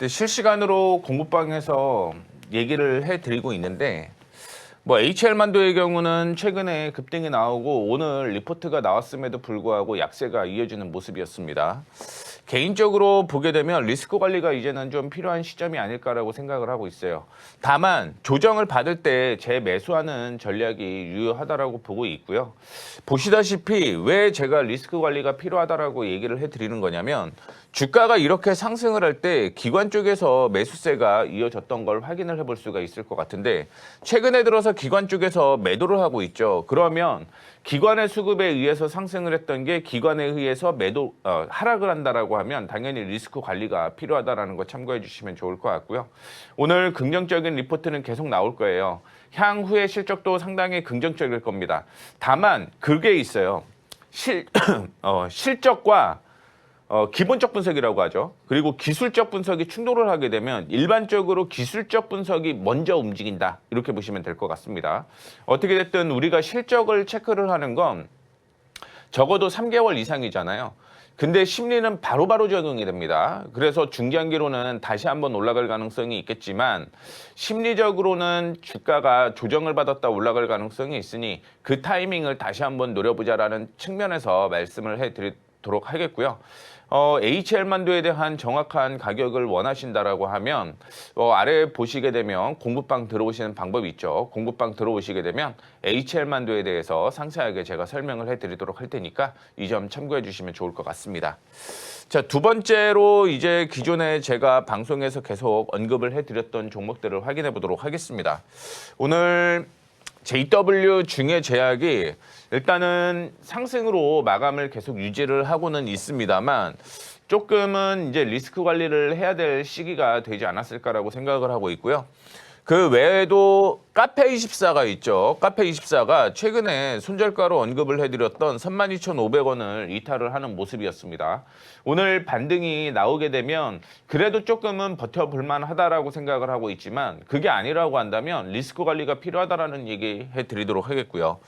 실시간으로 공부방에서 얘기를 해드리고 있는데 뭐 HL만도의 경우는 최근에 급등이 나오고 오늘 리포트가 나왔음에도 불구하고 약세가 이어지는 모습이었습니다. 개인적으로 보게 되면 리스크 관리가 이제는 좀 필요한 시점이 아닐까라고 생각을 하고 있어요. 다만 조정을 받을 때 재매수하는 전략이 유효하다라고 보고 있고요. 보시다시피 왜 제가 리스크 관리가 필요하다라고 얘기를 해드리는 거냐면 주가가 이렇게 상승을 할 때 기관 쪽에서 매수세가 이어졌던 걸 확인을 해볼 수가 있을 것 같은데 최근에 들어서 기관 쪽에서 매도를 하고 있죠. 그러면 기관의 수급에 의해서 상승을 했던 게 기관에 의해서 하락을 한다라고 하면 당연히 리스크 관리가 필요하다라는 거 참고해 주시면 좋을 것 같고요. 오늘 긍정적인 리포트는 계속 나올 거예요. 향후의 실적도 상당히 긍정적일 겁니다. 다만 그게 있어요. 실적과 기본적 분석이라고 하죠. 그리고 기술적 분석이 충돌을 하게 되면 일반적으로 기술적 분석이 먼저 움직인다. 이렇게 보시면 될 것 같습니다. 어떻게 됐든 우리가 실적을 체크를 하는 건 적어도 3개월 이상이잖아요. 근데 심리는 바로바로 적용이 됩니다. 그래서 중장기로는 다시 한번 올라갈 가능성이 있겠지만 심리적으로는 주가가 조정을 받았다 올라갈 가능성이 있으니 그 타이밍을 다시 한번 노려보자라는 측면에서 말씀을 해드리도록 하겠고요. HL만도에 대한 정확한 가격을 원하신다라고 하면 아래 보시게 되면 공부방 들어오시는 방법이 있죠. 공부방 들어오시게 되면 HL만도에 대해서 상세하게 제가 설명을 해드리도록 할 테니까 이 점 참고해 주시면 좋을 것 같습니다. 자, 두 번째로 이제 기존에 제가 방송에서 계속 언급을 해드렸던 종목들을 확인해 보도록 하겠습니다. 오늘 JW 중해제약이 일단은 상승으로 마감을 계속 유지를 하고는 있습니다만 조금은 이제 리스크 관리를 해야 될 시기가 되지 않았을까라고 생각을 하고 있고요. 그 외에도 카페24가 있죠. 카페24가 최근에 손절가로 언급을 해드렸던 32,500원을 이탈을 하는 모습이었습니다. 오늘 반등이 나오게 되면 그래도 조금은 버텨볼 만하다라고 생각을 하고 있지만 그게 아니라고 한다면 리스크 관리가 필요하다라는 얘기 해드리도록 하겠고요.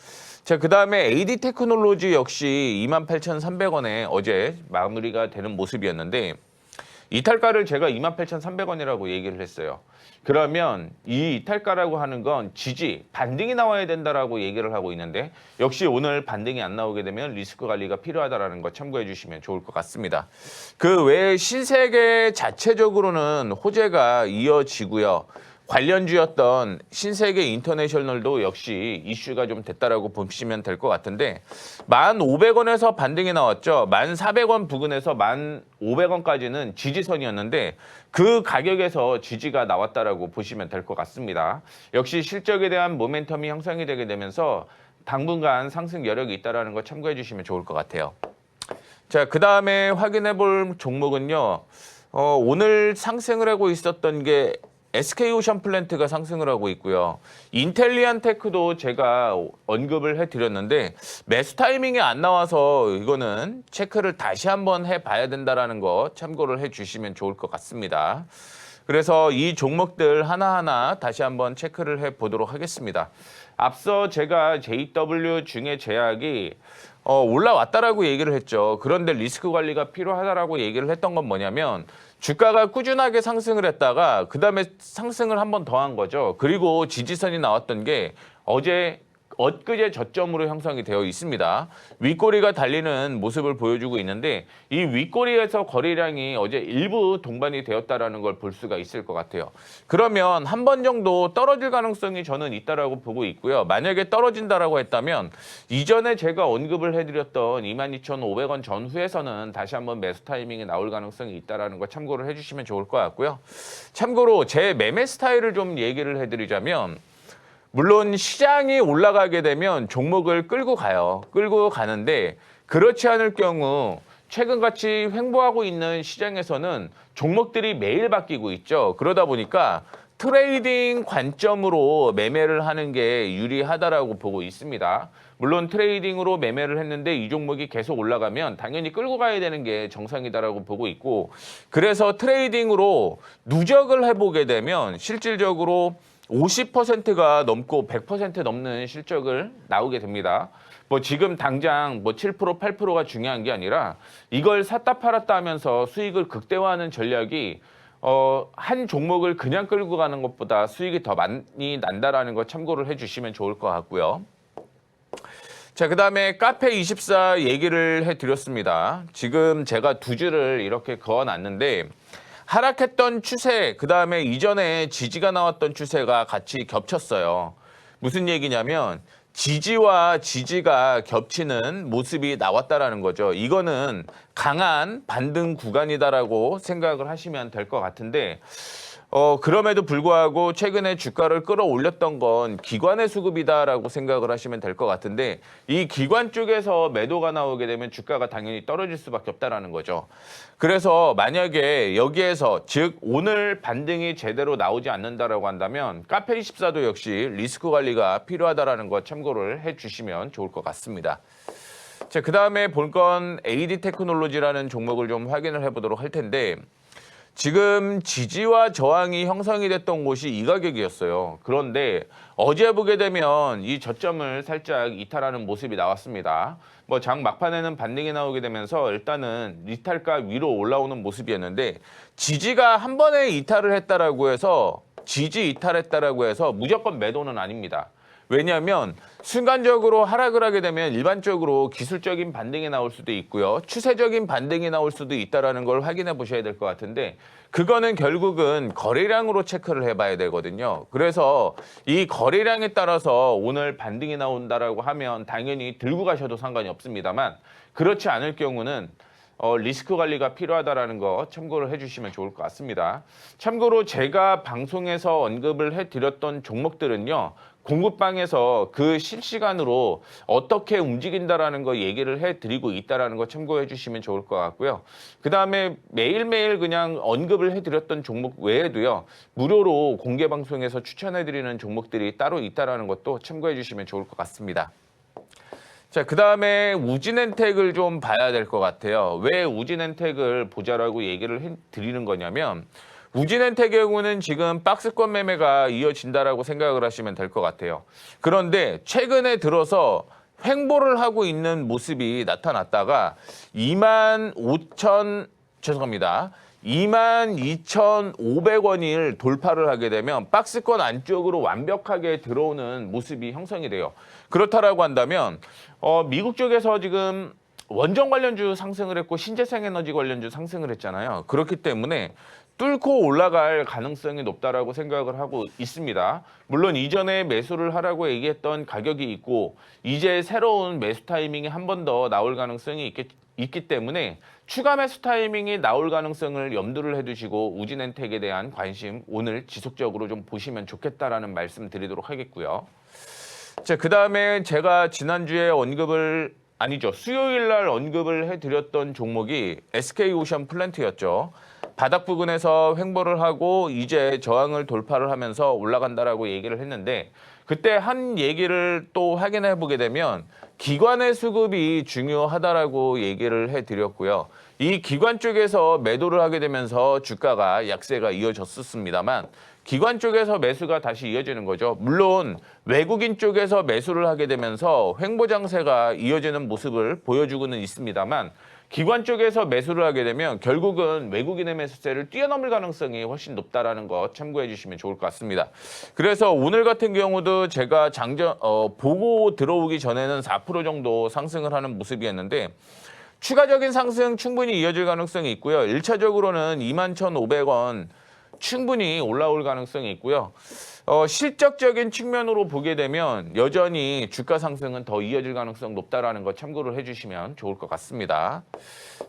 자, 그 다음에 AD 테크놀로지 역시 28,300원에 어제 마무리가 되는 모습이었는데 이탈가를 제가 28,300원이라고 얘기를 했어요. 그러면 이 이탈가라고 하는 건 지지, 반등이 나와야 된다라고 얘기를 하고 있는데 역시 오늘 반등이 안 나오게 되면 리스크 관리가 필요하다라는 거 참고해 주시면 좋을 것 같습니다. 그 외에 신세계 자체적으로는 호재가 이어지고요. 관련주였던 신세계 인터내셔널도 역시 이슈가 좀 됐다라고 보시면 될 것 같은데 1,500원에서 반등이 나왔죠. 1,400원 부근에서 1,500원까지는 지지선이었는데 그 가격에서 지지가 나왔다라고 보시면 될 것 같습니다. 역시 실적에 대한 모멘텀이 형성이 되게 되면서 당분간 상승 여력이 있다는 거 참고해 주시면 좋을 것 같아요. 자, 그 다음에 확인해 볼 종목은요. 오늘 상승을 하고 있었던 게 SK오션플랜트가 상승을 하고 있고요. 인텔리안테크도 제가 언급을 해드렸는데 매수 타이밍이 안 나와서 이거는 체크를 다시 한번 해봐야 된다는 거 참고를 해주시면 좋을 것 같습니다. 그래서 이 종목들 하나하나 다시 한번 체크를 해보도록 하겠습니다. 앞서 제가 JW 중해제약이 올라왔다라고 얘기를 했죠. 그런데 리스크 관리가 필요하다라고 얘기를 했던 건 뭐냐면 주가가 꾸준하게 상승을 했다가 그 다음에 상승을 한 번 더 한 거죠. 그리고 지지선이 나왔던 게 엊그제 저점으로 형성이 되어 있습니다. 윗꼬리가 달리는 모습을 보여주고 있는데 이 윗꼬리에서 거래량이 어제 일부 동반이 되었다라는 걸 볼 수가 있을 것 같아요. 그러면 한 번 정도 떨어질 가능성이 저는 있다라고 보고 있고요. 만약에 떨어진다라고 했다면 이전에 제가 언급을 해드렸던 22,500원 전후에서는 다시 한번 매수 타이밍이 나올 가능성이 있다라는 거 참고를 해주시면 좋을 것 같고요. 참고로 제 매매 스타일을 좀 얘기를 해드리자면 물론 시장이 올라가게 되면 종목을 끌고 가요. 끌고 가는데 그렇지 않을 경우 최근같이 횡보하고 있는 시장에서는 종목들이 매일 바뀌고 있죠. 그러다 보니까 트레이딩 관점으로 매매를 하는 게 유리하다라고 보고 있습니다. 물론 트레이딩으로 매매를 했는데 이 종목이 계속 올라가면 당연히 끌고 가야 되는 게 정상이다라고 보고 있고 그래서 트레이딩으로 누적을 해보게 되면 실질적으로 50%가 넘고 100% 넘는 실적을 나오게 됩니다. 뭐 지금 당장 뭐 7%, 8%가 중요한 게 아니라 이걸 샀다 팔았다 하면서 수익을 극대화하는 전략이 한 종목을 그냥 끌고 가는 것보다 수익이 더 많이 난다라는 거 참고를 해주시면 좋을 것 같고요. 자, 그 다음에 카페24 얘기를 해드렸습니다. 지금 제가 두 줄을 이렇게 그어놨는데 하락했던 추세, 그 다음에 이전에 지지가 나왔던 추세가 같이 겹쳤어요. 무슨 얘기냐면 지지와 지지가 겹치는 모습이 나왔다라는 거죠. 이거는 강한 반등 구간이다라고 생각을 하시면 될 것 같은데 그럼에도 불구하고 최근에 주가를 끌어올렸던 건 기관의 수급이다라고 생각을 하시면 될 것 같은데 이 기관 쪽에서 매도가 나오게 되면 주가가 당연히 떨어질 수밖에 없다라는 거죠. 그래서 만약에 여기에서 즉 오늘 반등이 제대로 나오지 않는다라고 한다면 카페24도 역시 리스크 관리가 필요하다라는 거 참고를 해주시면 좋을 것 같습니다. 자, 그 다음에 볼 건 AD 테크놀로지라는 종목을 좀 확인을 해보도록 할 텐데 지금 지지와 저항이 형성이 됐던 곳이 이 가격이었어요. 그런데 어제 보게 되면 이 저점을 살짝 이탈하는 모습이 나왔습니다. 뭐 장 막판에는 반등이 나오게 되면서 일단은 이탈가 위로 올라오는 모습이었는데 지지가 한 번에 이탈을 했다라고 해서 지지 이탈했다라고 해서 무조건 매도는 아닙니다. 왜냐하면 순간적으로 하락을 하게 되면 일반적으로 기술적인 반등이 나올 수도 있고요. 추세적인 반등이 나올 수도 있다는 걸 확인해 보셔야 될 것 같은데 그거는 결국은 거래량으로 체크를 해봐야 되거든요. 그래서 이 거래량에 따라서 오늘 반등이 나온다라고 하면 당연히 들고 가셔도 상관이 없습니다만 그렇지 않을 경우는 리스크 관리가 필요하다라는 거 참고를 해주시면 좋을 것 같습니다. 참고로 제가 방송에서 언급을 해드렸던 종목들은요. 공급방에서 그 실시간으로 어떻게 움직인다라는 거 얘기를 해드리고 있다라는 거 참고해 주시면 좋을 것 같고요. 그 다음에 매일매일 그냥 언급을 해드렸던 종목 외에도요. 무료로 공개 방송에서 추천해드리는 종목들이 따로 있다라는 것도 참고해 주시면 좋을 것 같습니다. 자, 그 다음에 우진엔텍을 좀 봐야 될 것 같아요. 왜 우진엔텍을 보자라고 얘기를 해드리는 거냐면 우진엔텍의 경우는 지금 박스권 매매가 이어진다라고 생각을 하시면 될 것 같아요. 그런데 최근에 들어서 횡보를 하고 있는 모습이 나타났다가 22,500원을 돌파를 하게 되면 박스권 안쪽으로 완벽하게 들어오는 모습이 형성이 돼요. 그렇다라고 한다면 미국 쪽에서 지금 원전 관련주 상승을 했고 신재생에너지 관련주 상승을 했잖아요. 그렇기 때문에 뚫고 올라갈 가능성이 높다라고 생각을 하고 있습니다. 물론 이전에 매수를 하라고 얘기했던 가격이 있고 이제 새로운 매수 타이밍이 한 번 더 나올 가능성이 있기 때문에 추가 매수 타이밍이 나올 가능성을 염두를 해두시고 우진엔텍에 대한 관심 오늘 지속적으로 좀 보시면 좋겠다라는 말씀 드리도록 하겠고요. 자, 그 다음에 제가 지난주에 수요일 날 언급을 해드렸던 종목이 SK오션 플랜트였죠. 바닥 부근에서 횡보를 하고 이제 저항을 돌파를 하면서 올라간다라고 얘기를 했는데 그때 한 얘기를 또 확인해 보게 되면 기관의 수급이 중요하다라고 얘기를 해드렸고요. 이 기관 쪽에서 매도를 하게 되면서 주가가 약세가 이어졌었습니다만 기관 쪽에서 매수가 다시 이어지는 거죠. 물론 외국인 쪽에서 매수를 하게 되면서 횡보 장세가 이어지는 모습을 보여주고는 있습니다만 기관 쪽에서 매수를 하게 되면 결국은 외국인의 매수세를 뛰어넘을 가능성이 훨씬 높다라는 거 참고해 주시면 좋을 것 같습니다. 그래서 오늘 같은 경우도 제가 보고 들어오기 전에는 4% 정도 상승을 하는 모습이었는데 추가적인 상승 충분히 이어질 가능성이 있고요. 1차적으로는 21,500원 충분히 올라올 가능성이 있고요. 실적적인 측면으로 보게 되면 여전히 주가 상승은 더 이어질 가능성 높다라는 거 참고를 해주시면 좋을 것 같습니다.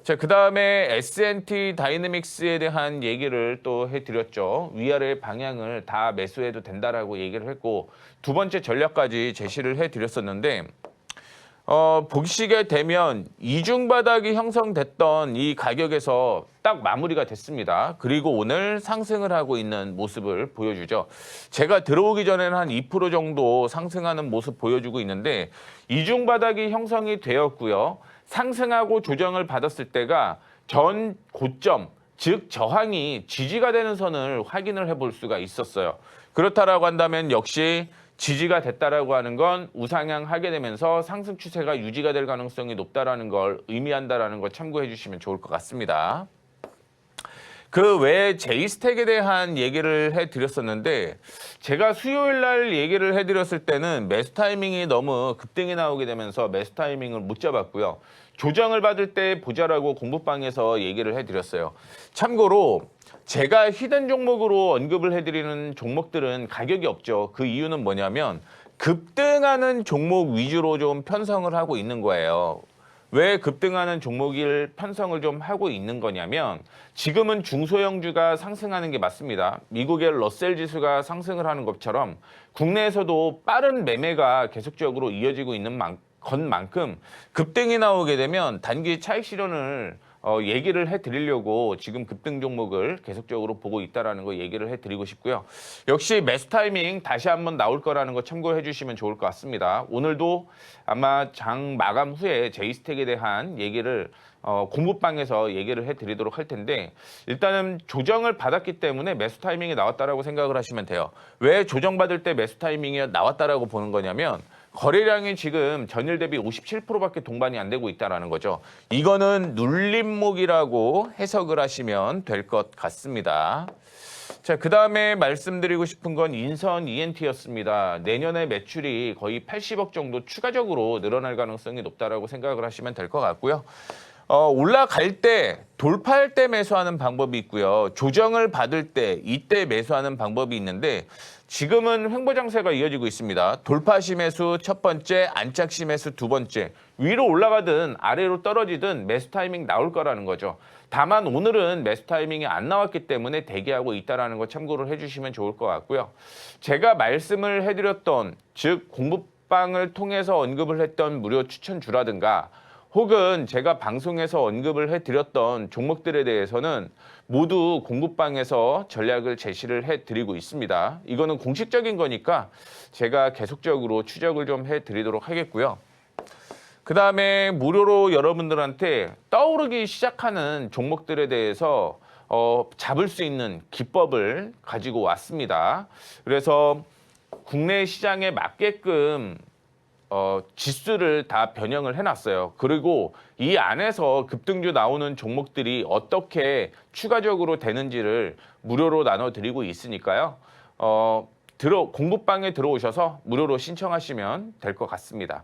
자, 그 다음에 S&T 다이내믹스에 대한 얘기를 또 해드렸죠. 위아래 방향을 다 매수해도 된다라고 얘기를 했고 두 번째 전략까지 제시를 해드렸었는데 보시게 되면 이중 바닥이 형성됐던 이 가격에서 딱 마무리가 됐습니다. 그리고 오늘 상승을 하고 있는 모습을 보여주죠. 제가 들어오기 전에는 한 2% 정도 상승하는 모습 보여주고 있는데 이중 바닥이 형성이 되었고요. 상승하고 조정을 받았을 때가 전 고점, 즉 저항이 지지가 되는 선을 확인을 해볼 수가 있었어요. 그렇다라고 한다면 역시 지지가 됐다라고 하는 건 우상향하게 되면서 상승 추세가 유지가 될 가능성이 높다라는 걸 의미한다라는 걸 참고해 주시면 좋을 것 같습니다. 그 외에 제이스택에 대한 얘기를 해드렸었는데 제가 수요일 날 얘기를 해드렸을 때는 매수 타이밍이 너무 급등이 나오게 되면서 매수 타이밍을 못 잡았고요. 조정을 받을 때 보자라고 공부방에서 얘기를 해드렸어요. 참고로 제가 히든 종목으로 언급을 해드리는 종목들은 가격이 없죠. 그 이유는 뭐냐면 급등하는 종목 위주로 좀 편성을 하고 있는 거예요. 왜 급등하는 종목을 편성을 좀 하고 있는 거냐면 지금은 중소형주가 상승하는 게 맞습니다. 미국의 러셀 지수가 상승을 하는 것처럼 국내에서도 빠른 매매가 계속적으로 이어지고 있는 것만큼 급등이 나오게 되면 단기 차익 실현을 얘기를 해드리려고 지금 급등 종목을 계속적으로 보고 있다는 거 얘기를 해드리고 싶고요. 역시 매수 타이밍 다시 한번 나올 거라는 거 참고해 주시면 좋을 것 같습니다. 오늘도 아마 장 마감 후에 제이스택에 대한 얘기를 공부방에서 얘기를 해드리도록 할 텐데 일단은 조정을 받았기 때문에 매수 타이밍이 나왔다라고 생각을 하시면 돼요. 왜 조정받을 때 매수 타이밍이 나왔다라고 보는 거냐면 거래량이 지금 전일 대비 57%밖에 동반이 안 되고 있다는 거죠. 이거는 눌림목이라고 해석을 하시면 될 것 같습니다. 자, 그 다음에 말씀드리고 싶은 건 인선 ENT였습니다. 내년에 매출이 거의 80억 정도 추가적으로 늘어날 가능성이 높다라고 생각을 하시면 될 것 같고요. 올라갈 때 돌파할 때 매수하는 방법이 있고요. 조정을 받을 때 이때 매수하는 방법이 있는데 지금은 횡보장세가 이어지고 있습니다. 돌파 시매수 첫 번째, 안착 시매수 두 번째. 위로 올라가든 아래로 떨어지든 매수 타이밍 나올 거라는 거죠. 다만 오늘은 매수 타이밍이 안 나왔기 때문에 대기하고 있다는 거 참고를 해주시면 좋을 것 같고요. 제가 말씀을 해드렸던 즉 공부방을 통해서 언급을 했던 무료 추천주라든가 혹은 제가 방송에서 언급을 해드렸던 종목들에 대해서는 모두 공부방에서 전략을 제시를 해드리고 있습니다. 이거는 공식적인 거니까 제가 계속적으로 추적을 좀 해드리도록 하겠고요. 그 다음에 무료로 여러분들한테 떠오르기 시작하는 종목들에 대해서 잡을 수 있는 기법을 가지고 왔습니다. 그래서 국내 시장에 맞게끔 지수를 다 변형을 해놨어요. 그리고 이 안에서 급등주 나오는 종목들이 어떻게 추가적으로 되는지를 무료로 나눠드리고 있으니까요. 공부방에 들어오셔서 무료로 신청하시면 될 것 같습니다.